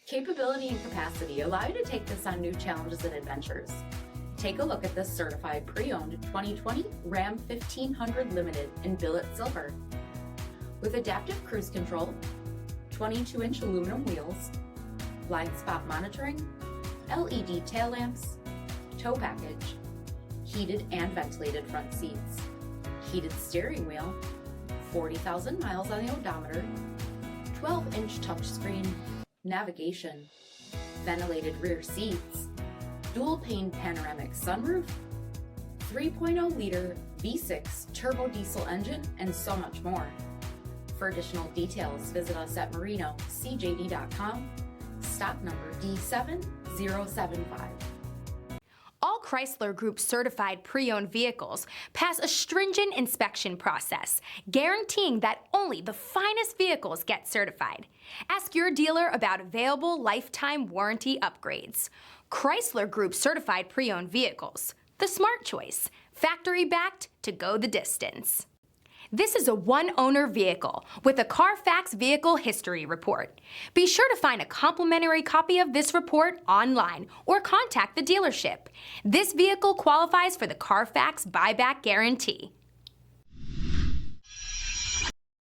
Capability and capacity allow you to take this on new challenges and adventures. Take a look at this certified pre-owned 2020 Ram 1500 Limited in billet silver. With adaptive cruise control, 22-inch aluminum wheels, blind spot monitoring, LED tail lamps, tow package, heated and ventilated front seats, heated steering wheel, 40,000 miles on the odometer, 12-inch touchscreen, navigation, ventilated rear seats, dual-pane panoramic sunroof, 3.0-liter V6 turbo diesel engine, and so much more. For additional details, visit us at MarinoCJD.com, stock number D7075. All Chrysler Group certified pre-owned vehicles pass a stringent inspection process, guaranteeing that only the finest vehicles get certified. Ask your dealer about available lifetime warranty upgrades. Chrysler Group certified pre-owned vehicles, the smart choice, factory-backed to go the distance. This is a one-owner vehicle with a CARFAX vehicle history report. Be sure to find a complimentary copy of this report online or contact the dealership. This vehicle qualifies for the CARFAX buyback guarantee.